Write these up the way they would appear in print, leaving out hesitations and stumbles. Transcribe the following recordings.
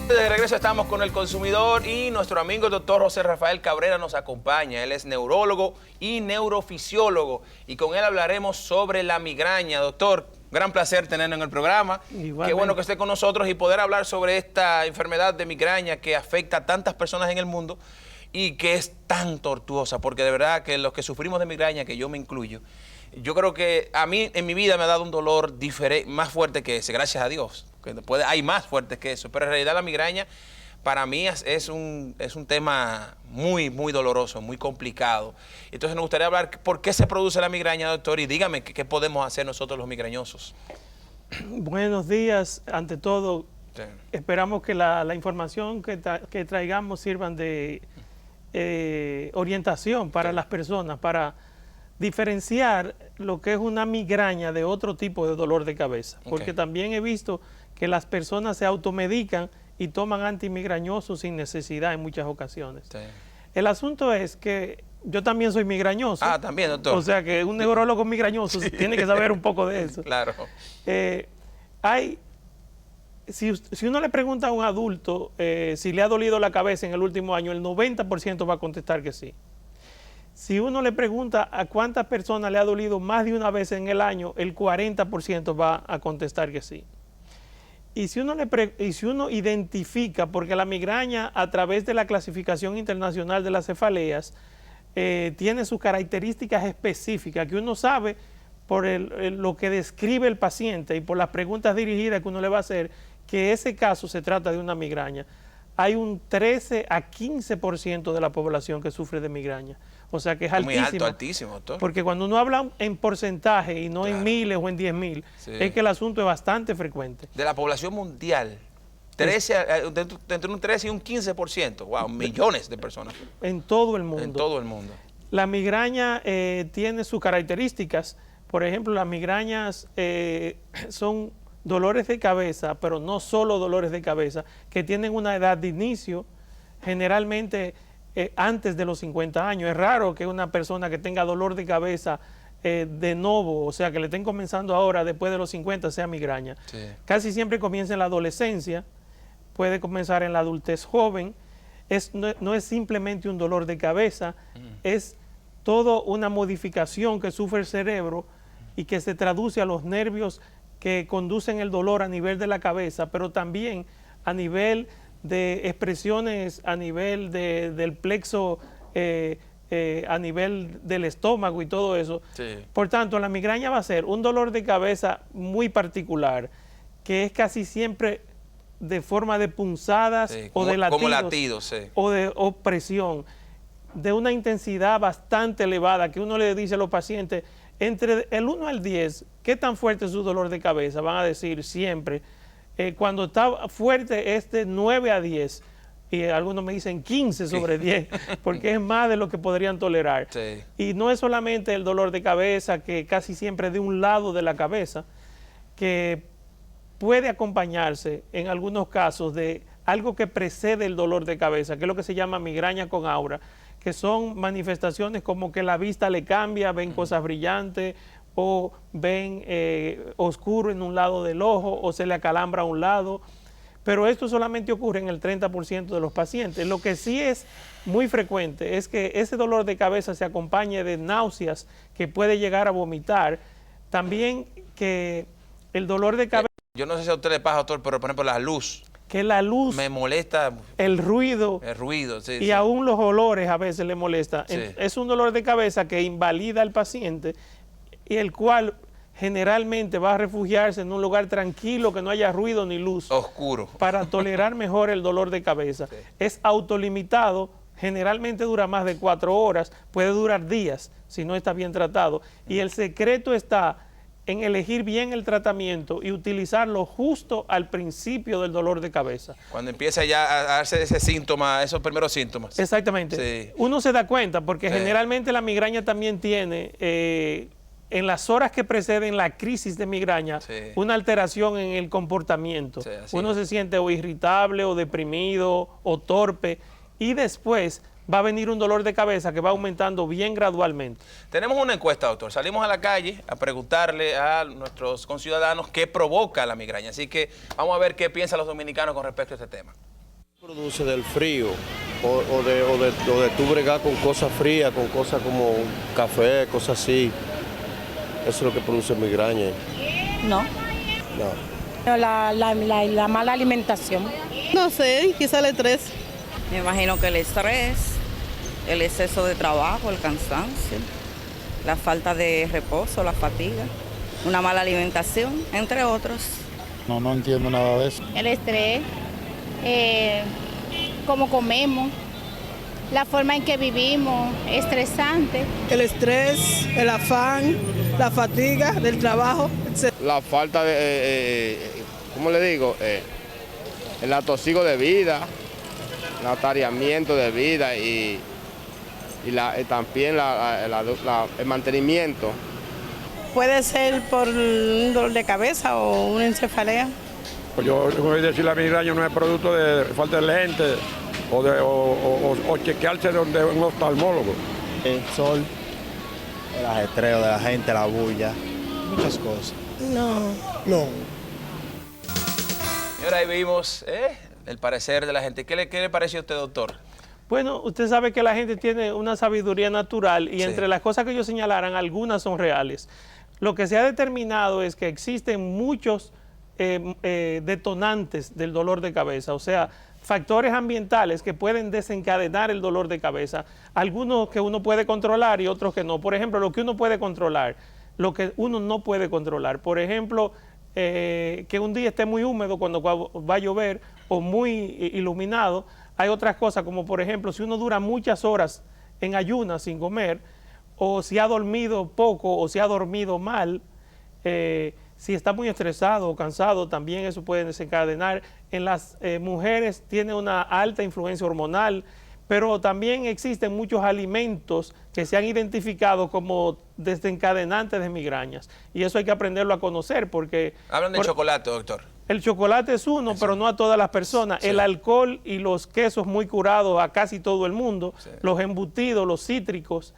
De regreso estamos con el consumidor y nuestro amigo el doctor José Rafael Cabrera nos acompaña. Él es neurólogo y neurofisiólogo y con él hablaremos sobre la migraña. Doctor, gran placer tenerlo en el programa. Igualmente. Qué bueno que esté con nosotros y poder hablar sobre esta enfermedad de migraña que afecta a tantas personas en el mundo y que es tan tortuosa, porque de verdad que los que sufrimos de migraña, que yo me incluyo, yo creo que a mí en mi vida me ha dado un dolor más fuerte que ese, gracias a Dios. Hay más fuertes que eso, pero en realidad la migraña para mí es un tema muy, muy doloroso, muy complicado. Entonces nos gustaría hablar por qué se produce la migraña, doctor, y dígame qué podemos hacer nosotros los migrañosos. Buenos días, ante todo. Sí. Esperamos que la información que traigamos sirvan de orientación para las personas, para diferenciar lo que es una migraña de otro tipo de dolor de cabeza, porque también he visto que las personas se automedican y toman antimigrañosos sin necesidad en muchas ocasiones. Sí. El asunto es que yo también soy migrañoso. Ah, también, doctor. O sea que un neurólogo migrañoso tiene que saber un poco de eso. Claro. Si uno le pregunta a un adulto si le ha dolido la cabeza en el último año, el 90% va a contestar que sí. Si uno le pregunta a cuántas personas le ha dolido más de una vez en el año, el 40% va a contestar que sí. Y si uno identifica, porque la migraña a través de la clasificación internacional de las cefaleas tiene sus características específicas que uno sabe por lo que describe el paciente y por las preguntas dirigidas que uno le va a hacer, que ese caso se trata de una migraña. Hay un 13 a 15% de la población que sufre de migraña. O sea que es altísimo. Muy alto, altísimo, doctor. Porque cuando uno habla en porcentaje y no en miles o en 10.000, es que el asunto es bastante frecuente. De la población mundial, entre un 13 y un 15%. Wow, millones de personas. En todo el mundo. En todo el mundo. La migraña tiene sus características. Por ejemplo, las migrañas son dolores de cabeza, pero no solo dolores de cabeza, que tienen una edad de inicio, generalmente antes de los 50 años. Es raro que una persona que tenga dolor de cabeza de nuevo, o sea, que le estén comenzando ahora después de los 50, sea migraña. Sí. Casi siempre comienza en la adolescencia, puede comenzar en la adultez joven. No es simplemente un dolor de cabeza, es toda una modificación que sufre el cerebro y que se traduce a los nervios que conducen el dolor a nivel de la cabeza, pero también a nivel de expresiones, a nivel del plexo, a nivel del estómago y todo eso. Sí. Por tanto, la migraña va a ser un dolor de cabeza muy particular, que es casi siempre de forma de punzadas o de latidos, como latidos, sí, o de opresión, de una intensidad bastante elevada, que uno le dice a los pacientes, entre el 1 al 10, ¿qué tan fuerte es su dolor de cabeza? Van a decir siempre, cuando está fuerte es de 9 a 10, y algunos me dicen 15 sobre 10, porque es más de lo que podrían tolerar. Sí. Y no es solamente el dolor de cabeza, que casi siempre es de un lado de la cabeza, que puede acompañarse en algunos casos de algo que precede el dolor de cabeza, que es lo que se llama migraña con aura, que son manifestaciones como que la vista le cambia, ven cosas brillantes o ven oscuro en un lado del ojo o se le acalambra a un lado, pero esto solamente ocurre en el 30% de los pacientes. Lo que sí es muy frecuente es que ese dolor de cabeza se acompañe de náuseas, que puede llegar a vomitar, también que el dolor de cabeza... Yo no sé si a usted le pasa, doctor, pero por ejemplo la luz. Que la luz me molesta, el ruido, sí, y sí, aún los olores a veces le molesta. Sí. Es un dolor de cabeza que invalida al paciente y el cual generalmente va a refugiarse en un lugar tranquilo, que no haya ruido ni luz, oscuro, para tolerar mejor el dolor de cabeza. Sí. Es autolimitado, generalmente dura más de 4 horas, puede durar días si no está bien tratado, y el secreto está en elegir bien el tratamiento y utilizarlo justo al principio del dolor de cabeza. Cuando empieza ya a darse ese síntoma, esos primeros síntomas. Exactamente. Sí. Uno se da cuenta porque generalmente la migraña también tiene, en las horas que preceden la crisis de migraña, una alteración en el comportamiento. Uno se siente o irritable o deprimido o torpe y después va a venir un dolor de cabeza que va aumentando bien gradualmente. Tenemos una encuesta, doctor. Salimos a la calle a preguntarle a nuestros conciudadanos qué provoca la migraña. Así que vamos a ver qué piensan los dominicanos con respecto a este tema. Produce del frío o de tu bregar con cosas frías, con cosas como café, cosas así. Eso es lo que produce migraña. No. No. La mala alimentación. No sé, quizá el estrés. Me imagino que el estrés, el exceso de trabajo, el cansancio, la falta de reposo, la fatiga, una mala alimentación, entre otros. No entiendo nada de eso. El estrés, cómo comemos, la forma en que vivimos, estresante. El estrés, el afán, la fatiga del trabajo, etc. La falta de, ¿cómo le digo? El atosigo de vida, el atareamiento de vida y también el mantenimiento. Puede ser por un dolor de cabeza o una encefalea. Yo voy a decir la migraña no es producto de falta de lentes o chequearse donde un oftalmólogo. El sol, el ajetreo de la gente, la bulla, muchas cosas. No. Y ahora ahí vimos el parecer de la gente. ¿Qué le pareció a usted, doctor? Bueno, usted sabe que la gente tiene una sabiduría natural y entre las cosas que ellos señalaran, algunas son reales. Lo que se ha determinado es que existen muchos detonantes del dolor de cabeza, o sea, factores ambientales que pueden desencadenar el dolor de cabeza, algunos que uno puede controlar y otros que no. Por ejemplo, lo que uno puede controlar, lo que uno no puede controlar. Por ejemplo, que un día esté muy húmedo cuando va a llover o muy iluminado. Hay otras cosas como, por ejemplo, si uno dura muchas horas en ayunas sin comer, o si ha dormido poco o si ha dormido mal, si está muy estresado o cansado, también eso puede desencadenar. En las mujeres tiene una alta influencia hormonal, pero también existen muchos alimentos que se han identificado como desencadenantes de migrañas. Y eso hay que aprenderlo a conocer porque... Hablan del chocolate, doctor. El chocolate es uno, pero no a todas las personas. Sí. El alcohol y los quesos muy curados a casi todo el mundo, los embutidos, los cítricos,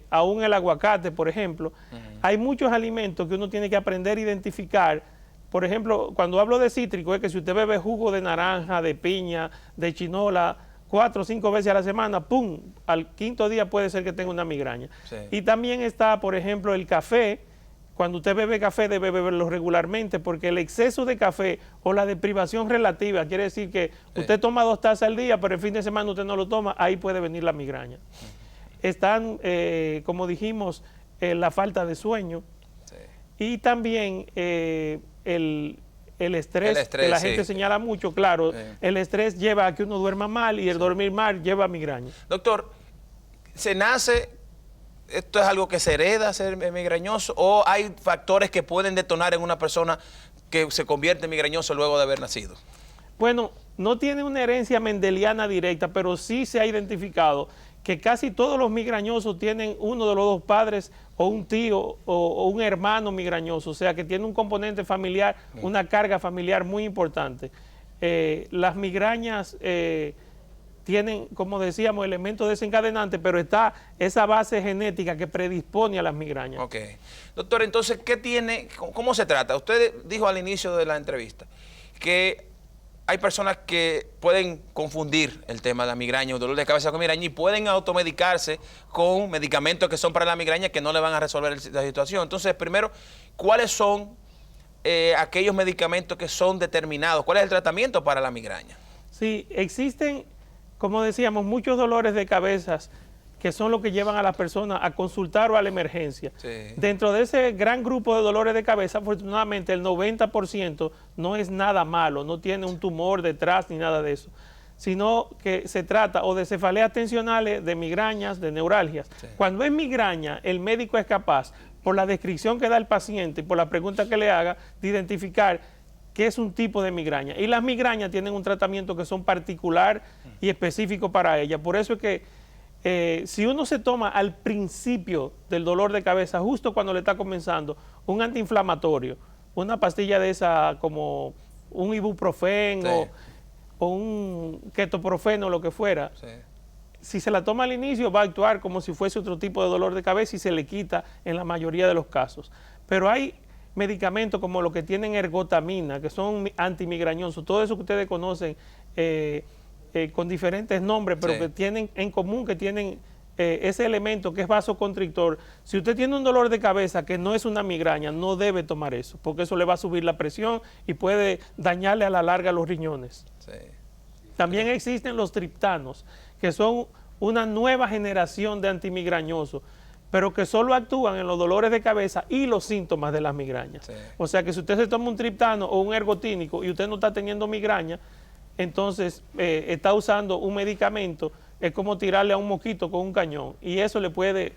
aún el aguacate, por ejemplo. Hay muchos alimentos que uno tiene que aprender a identificar. Por ejemplo, cuando hablo de cítrico, es que si usted bebe jugo de naranja, de piña, de chinola, 4 o 5 veces a la semana, ¡pum!, al quinto día puede ser que tenga una migraña. Sí. Y también está, por ejemplo, el café. Cuando usted bebe café debe beberlo regularmente porque el exceso de café o la deprivación relativa, quiere decir que usted toma 2 tazas al día, pero el fin de semana usted no lo toma, ahí puede venir la migraña. Están, como dijimos, la falta de sueño y también el estrés que la gente señala mucho, claro, el estrés lleva a que uno duerma mal y el dormir mal lleva a migraña. Doctor, ¿se nace... ¿Esto es algo que se hereda, ser migrañoso? ¿O hay factores que pueden detonar en una persona que se convierte en migrañoso luego de haber nacido? Bueno, no tiene una herencia mendeliana directa, pero sí se ha identificado que casi todos los migrañosos tienen uno de los 2 padres o un tío o un hermano migrañoso, o sea que tiene un componente familiar, una carga familiar muy importante. Las migrañas... tienen, como decíamos, elementos desencadenantes, pero está esa base genética que predispone a las migrañas. Ok. Doctor, entonces, ¿cómo se trata? Usted dijo al inicio de la entrevista que hay personas que pueden confundir el tema de la migraña o dolor de cabeza con migraña y pueden automedicarse con medicamentos que son para la migraña que no le van a resolver la situación. Entonces, primero, ¿cuáles son aquellos medicamentos que son determinados? ¿Cuál es el tratamiento para la migraña? Sí, existen... Como decíamos, muchos dolores de cabezas que son los que llevan a las personas a consultar o a la emergencia. Sí. Dentro de ese gran grupo de dolores de cabeza, afortunadamente el 90% no es nada malo, no tiene un tumor detrás ni nada de eso, sino que se trata o de cefaleas tensionales, de migrañas, de neuralgias. Sí. Cuando es migraña, el médico es capaz, por la descripción que da el paciente y por la pregunta que le haga, de identificar que es un tipo de migraña. Y las migrañas tienen un tratamiento que son particular y específico para ellas. Por eso es que si uno se toma al principio del dolor de cabeza, justo cuando le está comenzando, un antiinflamatorio, una pastilla de esa como un ibuprofeno o un ketoprofeno, lo que fuera, si se la toma al inicio va a actuar como si fuese otro tipo de dolor de cabeza y se le quita en la mayoría de los casos. Pero hay medicamentos como los que tienen ergotamina, que son antimigrañosos, todo eso que ustedes conocen, con diferentes nombres, pero que tienen en común, que tienen ese elemento que es vasoconstrictor. Si usted tiene un dolor de cabeza que no es una migraña, no debe tomar eso, porque eso le va a subir la presión y puede dañarle a la larga los riñones. Sí. También existen los triptanos, que son una nueva generación de antimigrañosos, pero que solo actúan en los dolores de cabeza y los síntomas de las migrañas. Sí. O sea que si usted se toma un triptano o un ergotínico y usted no está teniendo migraña, entonces está usando un medicamento. Es como tirarle a un mosquito con un cañón y eso le puede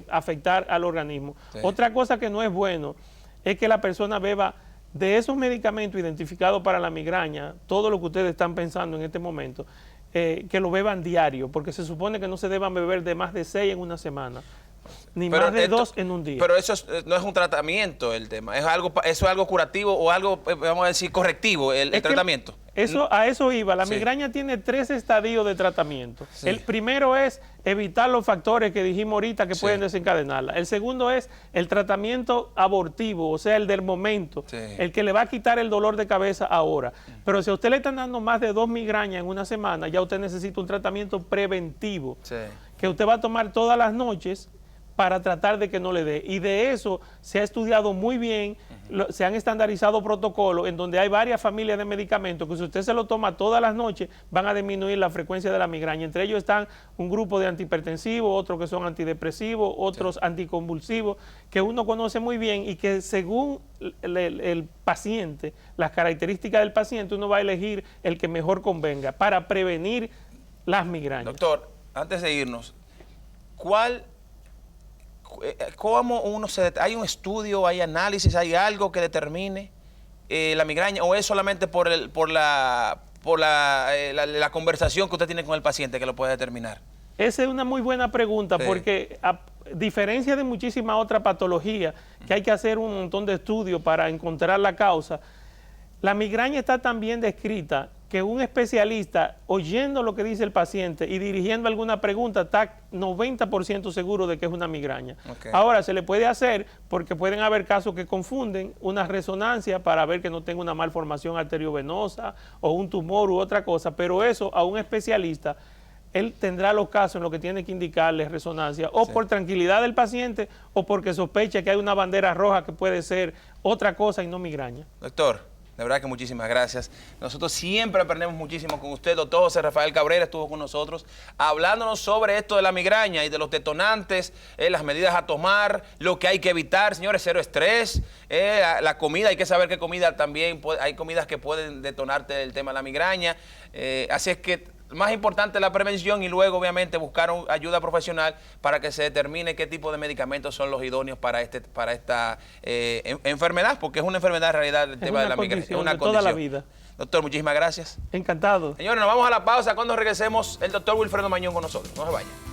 afectar al organismo. Sí. Otra cosa que no es bueno es que la persona beba de esos medicamentos identificados para la migraña, todo lo que ustedes están pensando en este momento, que lo beban diario, porque se supone que no se deban beber de más de 6 en una semana, ni más de 2 en un día. Pero eso no es un tratamiento el tema, eso es algo curativo o algo, vamos a decir, correctivo, el tratamiento. A eso iba. La migraña tiene 3 estadios de tratamiento. Sí. El primero es evitar los factores que dijimos ahorita que pueden desencadenarla. El segundo es el tratamiento abortivo, o sea, el del momento, el que le va a quitar el dolor de cabeza ahora. Pero si a usted le están dando más de 2 migrañas en una semana, ya usted necesita un tratamiento preventivo, que usted va a tomar todas las noches para tratar de que no le dé. Y de eso se ha estudiado muy bien, se han estandarizado protocolos en donde hay varias familias de medicamentos que si usted se lo toma todas las noches van a disminuir la frecuencia de la migraña. Entre ellos están un grupo de antihipertensivos, otros que son antidepresivos, otros anticonvulsivos, que uno conoce muy bien y que según el paciente, las características del paciente, uno va a elegir el que mejor convenga para prevenir las migrañas. Doctor, antes de irnos, ¿cómo hay un estudio, hay análisis, hay algo que determine la migraña o es solamente por la conversación que usted tiene con el paciente que lo puede determinar? Esa es una muy buena pregunta porque a diferencia de muchísimas otras patologías que hay que hacer un montón de estudios para encontrar la causa, la migraña está tan bien descrita que un especialista, oyendo lo que dice el paciente y dirigiendo alguna pregunta, está 90% seguro de que es una migraña. Okay. Ahora, se le puede hacer, porque pueden haber casos que confunden, una resonancia para ver que no tenga una malformación arteriovenosa o un tumor u otra cosa, pero eso a un especialista, él tendrá los casos en los que tiene que indicarle resonancia, o por tranquilidad del paciente, o porque sospecha que hay una bandera roja que puede ser otra cosa y no migraña. Doctor, de verdad que muchísimas gracias. Nosotros siempre aprendemos muchísimo con usted. Doctor José Rafael Cabrera estuvo con nosotros hablándonos sobre esto de la migraña y de los detonantes, las medidas a tomar, lo que hay que evitar. Señores, cero estrés, la comida, hay que saber qué comida también, hay comidas que pueden detonarte el tema de la migraña. Así es que más importante la prevención y luego obviamente buscar ayuda profesional para que se determine qué tipo de medicamentos son los idóneos para esta enfermedad, porque es una enfermedad en realidad el tema de la migraña. Es una condición toda la vida. Doctor, muchísimas gracias. Encantado. Señores, nos vamos a la pausa. Cuando regresemos, el doctor Wilfredo Mañón con nosotros. No se vayan.